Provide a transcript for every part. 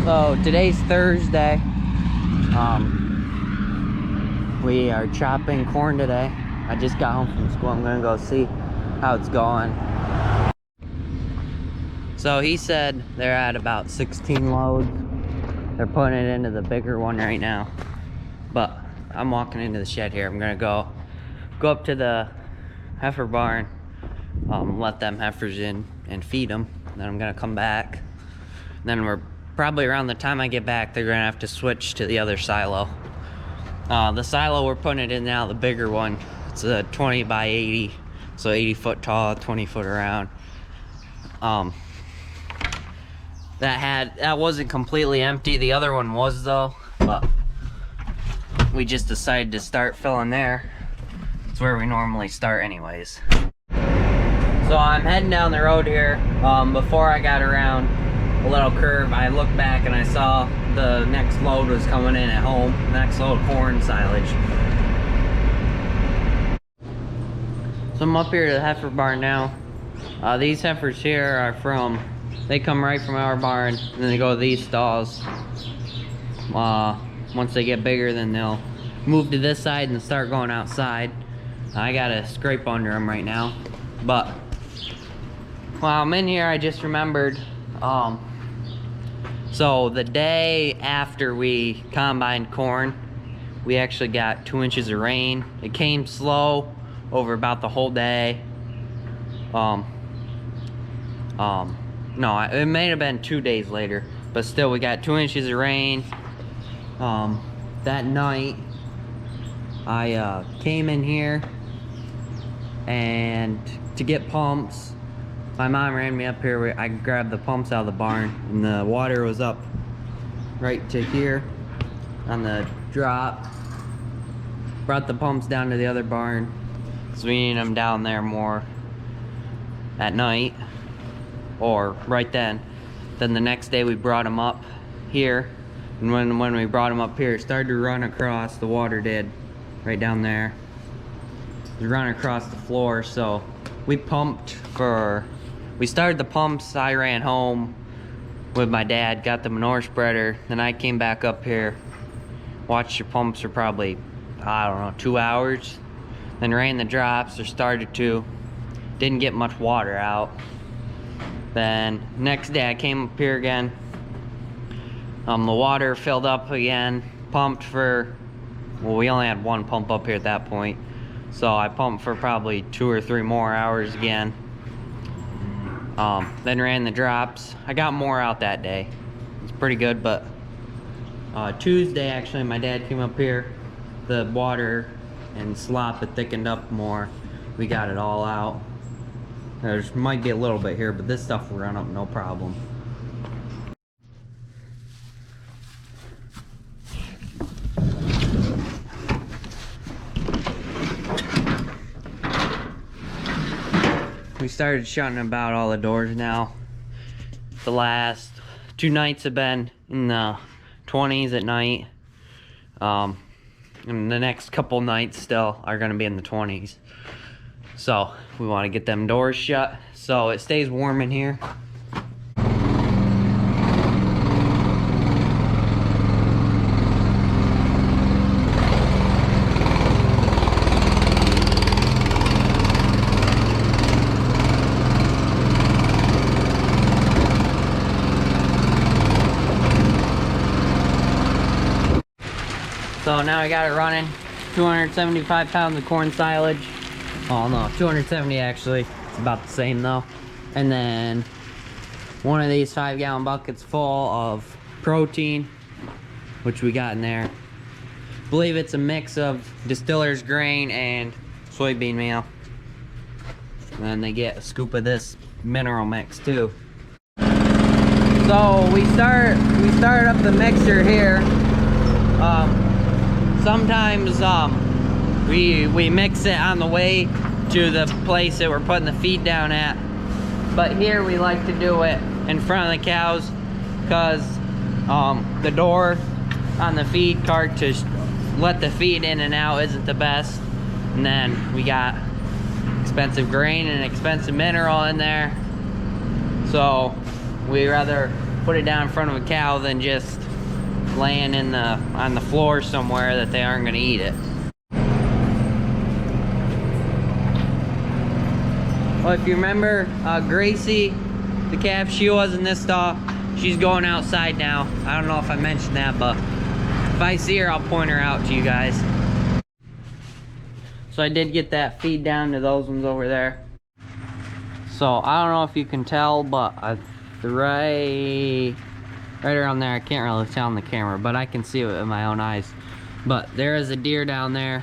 So today's Thursday. We are chopping corn today. I just got home from school. I'm gonna go see how it's going. So he said they're at about 16 loads. They're putting it into the bigger one right now. But I'm walking into the shed here. I'm gonna go up to the heifer barn, let them heifers in and feed them. Then I'm gonna come back. Then we're probably around the time I get back, they're gonna have to switch to the other silo. The silo we're putting it in now, the bigger one, it's a 20 by 80, so 80 foot tall, 20 foot around. That wasn't completely empty. The other one was though, but we just decided to start filling there. It's where we normally start anyways. So I'm heading down the road here. Before I got around a little curve, I looked back and I saw the next load was coming in at home. The next load of corn silage. So I'm up here to the heifer barn now. These heifers here they come right from our barn and then they go to these stalls. Once they get bigger, then they'll move to this side and start going outside. I gotta scrape under them right now. But while I'm in here, I just remembered, so the day after we combined corn, we actually got 2 inches of rain. It came slow over about the whole day. No, it may have been 2 days later, but still we got 2 inches of rain. That night, I came in here and to get pumps. My mom ran me up here where I grabbed the pumps out of the barn, and the water was up right to here on the drop. Brought the pumps down to the other barn, so we need them down there more at night or right then. Then the next day we brought them up here, and when we brought them up here, it started to run across. The water did right down there. It run across the floor, so we started the pumps. I ran home with my dad, got the manure spreader, then I came back up here, watched the pumps for probably, I don't know, 2 hours, then ran the drops, or started to, didn't get much water out. Then next day I came up here again, the water filled up again, pumped for, well, we only had one pump up here at that point, so I pumped for probably 2 or 3 more hours again. Then ran the drops. I got more out that day. It's pretty good, but Tuesday actually my dad came up here. The water and slop had thickened up more. We got it all out. There's might be a little bit here, but this stuff will run up no problem. We started shutting about all the doors now. The last 2 nights have been in the 20s at night. And the next couple nights still are gonna be in the 20s. So we wanna get them doors shut so it stays warm in here. So now I got it running. 275 pounds of corn silage. Oh no, 270 actually. It's about the same though. And then one of these 5-gallon buckets full of protein, which we got in there. I believe it's a mix of distiller's grain and soybean meal. And then they get a scoop of this mineral mix too. So we start up the mixer here. Sometimes we mix it on the way to the place that we're putting the feed down at, but here we like to do it in front of the cows because the door on the feed cart to let the feed in and out isn't the best, and then we got expensive grain and expensive mineral in there, so we rather put it down in front of a cow than just laying on the floor somewhere that they aren't going to eat it. Well, if you remember, Gracie, the calf, she was in this stall. She's going outside now. I don't know if I mentioned that, but if I see her, I'll point her out to you guys. So I did get that feed down to those ones over there. So I don't know if you can tell, but right around there, I can't really tell on the camera, but I can see it with my own eyes. But there is a deer down there.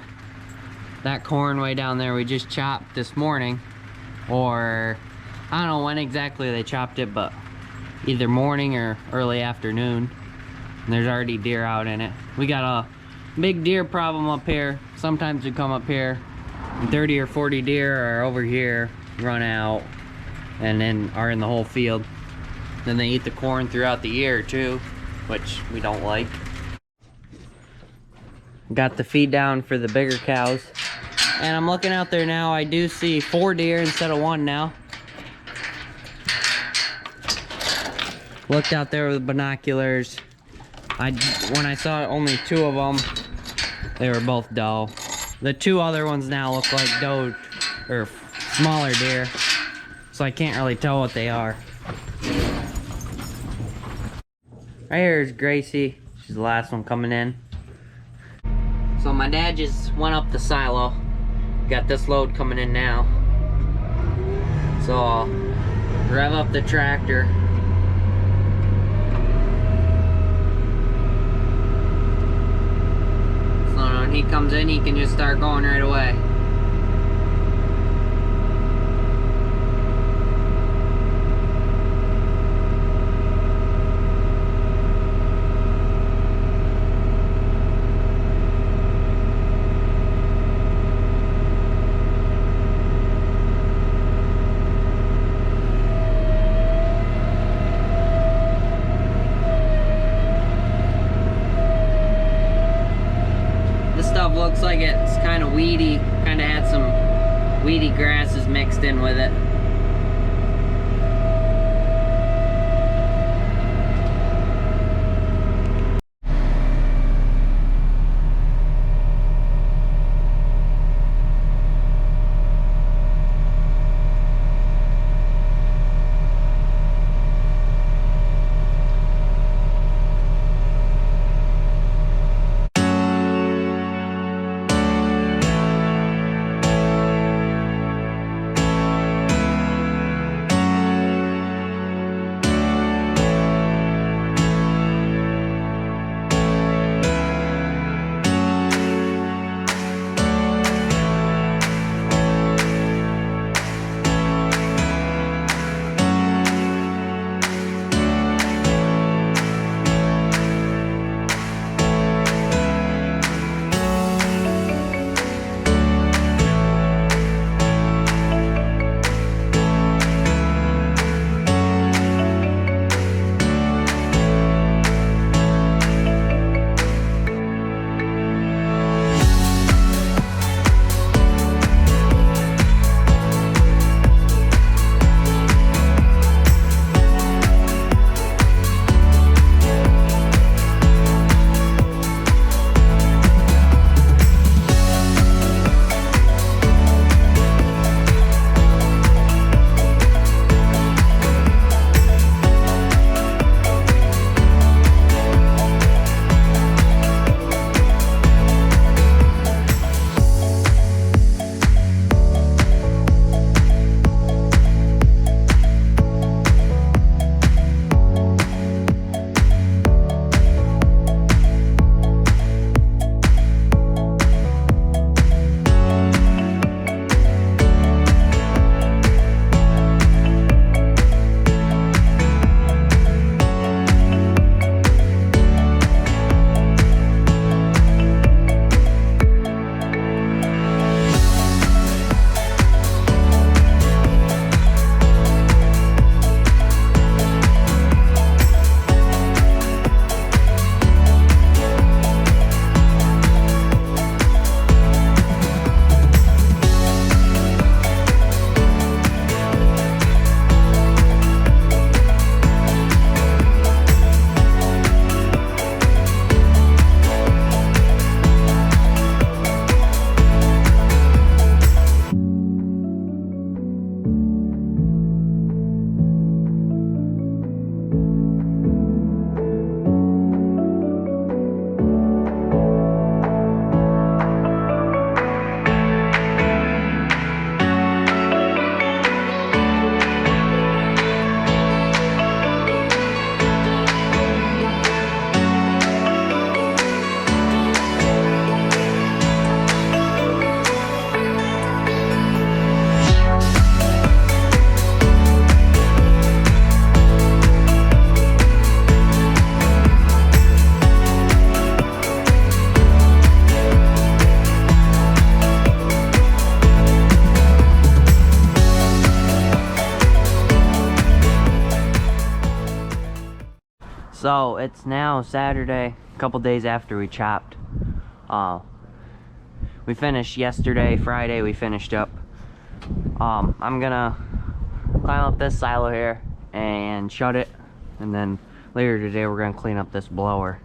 That corn way down there we just chopped this morning, or I don't know when exactly they chopped it, but either morning or early afternoon. And there's already deer out in it. We got a big deer problem up here. Sometimes we come up here and 30 or 40 deer are over here, run out, and then are in the whole field. Then they eat the corn throughout the year too, which we don't like. Got the feed down for the bigger cows. And I'm looking out there now, I do see 4 deer instead of 1 now. Looked out there with binoculars. When I saw only 2 of them, they were both doe. The 2 other ones now look like doe, or smaller deer. So I can't really tell what they are. Right here is Gracie. She's the last one coming in. So my dad just went up the silo. Got this load coming in now. So I'll rev up the tractor. So when he comes in, he can just start going right away. Stuff looks like it's kind of weedy, kind of had some weedy grasses mixed in with it. So it's now Saturday, a couple days after we chopped. We finished yesterday, Friday we finished up. I'm gonna climb up this silo here and shut it, and then later today we're gonna clean up this blower.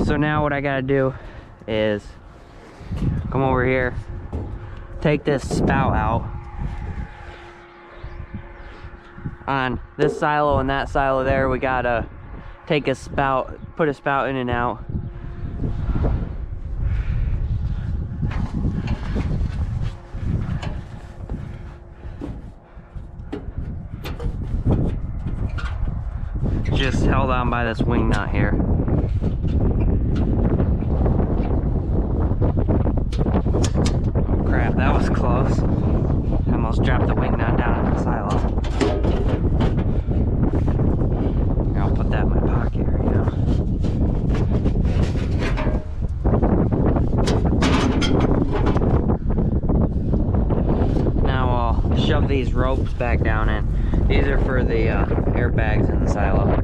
So now what I gotta do is come over here, take this spout out. On this silo and that silo there, we gotta take a spout, put a spout in and out. Just held on by this wing nut here. Crap, that was close. I almost dropped the wing nut down in the silo. I'll put that in my pocket right now. Now I'll shove these ropes back down in. These are for the airbags in the silo.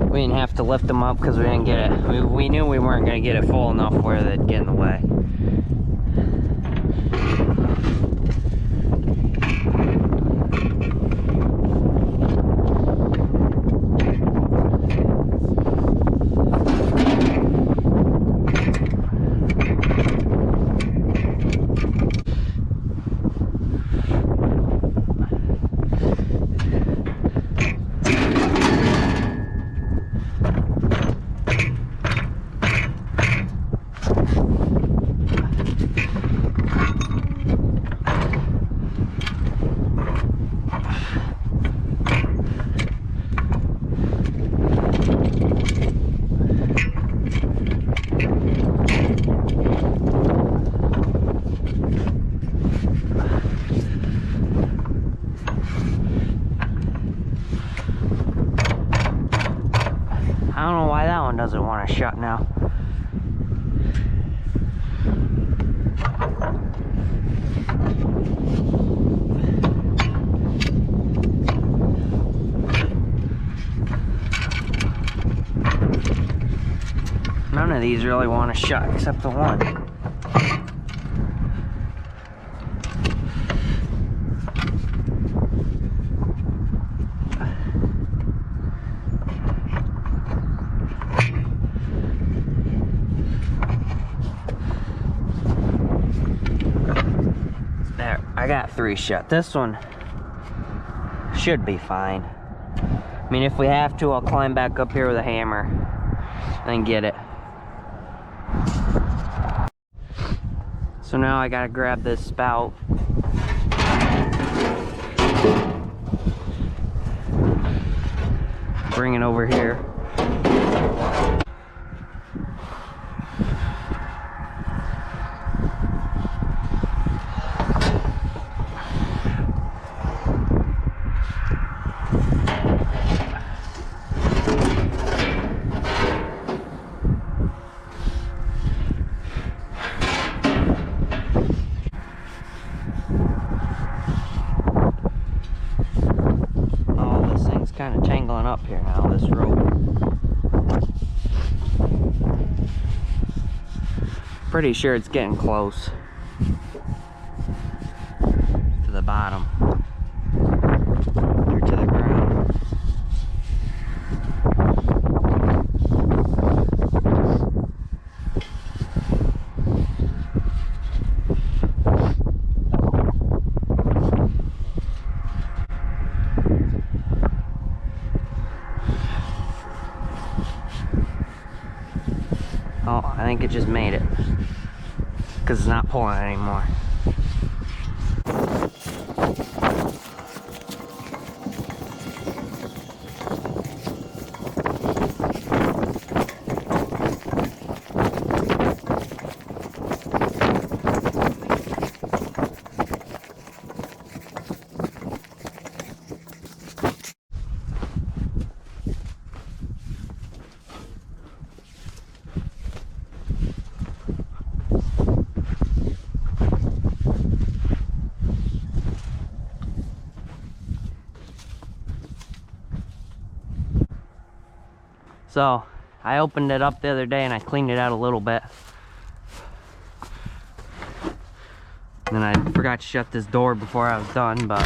We didn't have to lift them up because we didn't get it. We knew we weren't going to get it full enough where they'd get in the way. I don't know why that one doesn't want to shut now. None of these really want to shut except the one. There, I got 3 shut. This one should be fine. I mean, if we have to, I'll climb back up here with a hammer and get it. So now I gotta grab this spout. Bring it over here. Kind of tangling up here now, this rope. Pretty sure it's getting close to the bottom or to the ground. Oh, I think it just made it. Because it's not pulling anymore. So, I opened it up the other day and I cleaned it out a little bit. And then I forgot to shut this door before I was done, but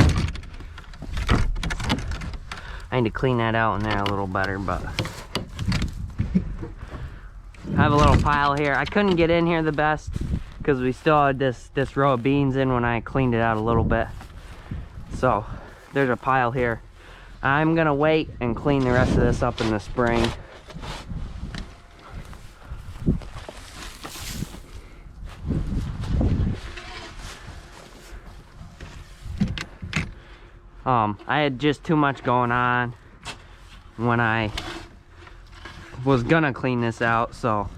I need to clean that out in there a little better, but I have a little pile here. I couldn't get in here the best because we still had this row of beans in when I cleaned it out a little bit. So, there's a pile here. I'm gonna wait and clean the rest of this up in the spring. I had just too much going on when I was gonna clean this out, so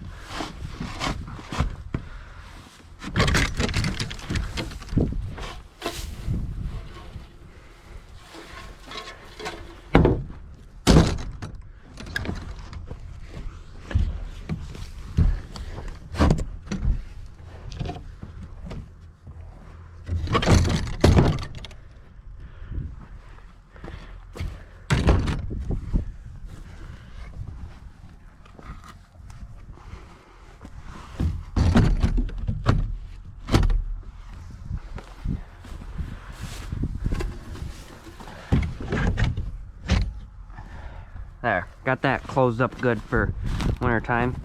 there, got that closed up good for winter time.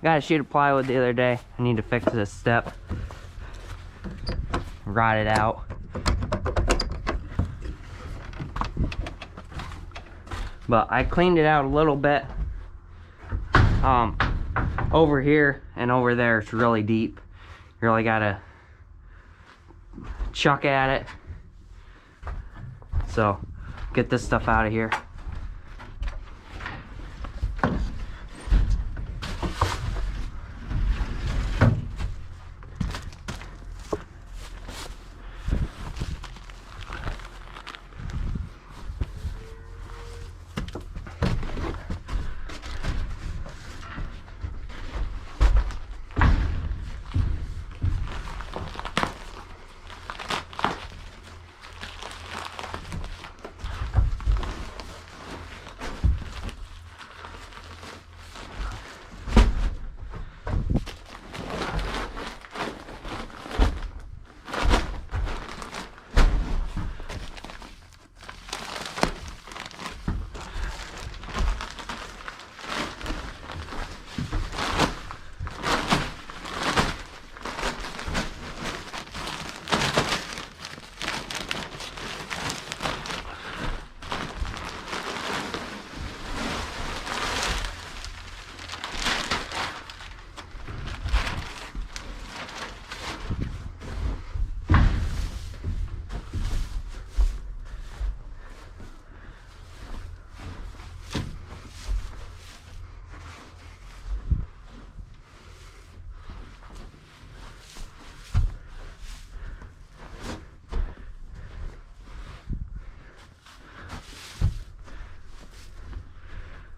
Got a sheet of plywood the other day. I need to fix this step. Rot it out. But I cleaned it out a little bit. Over here and over there it's really deep. You really gotta chuck at it. So get this stuff out of here.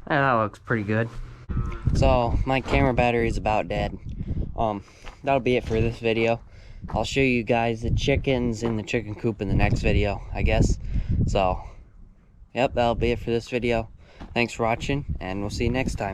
That looks pretty good. So my camera battery is about dead. That'll be it for this video. I'll show you guys the chickens in the chicken coop in the next video, I guess. So, yep, that'll be it for this video. Thanks for watching, and we'll see you next time.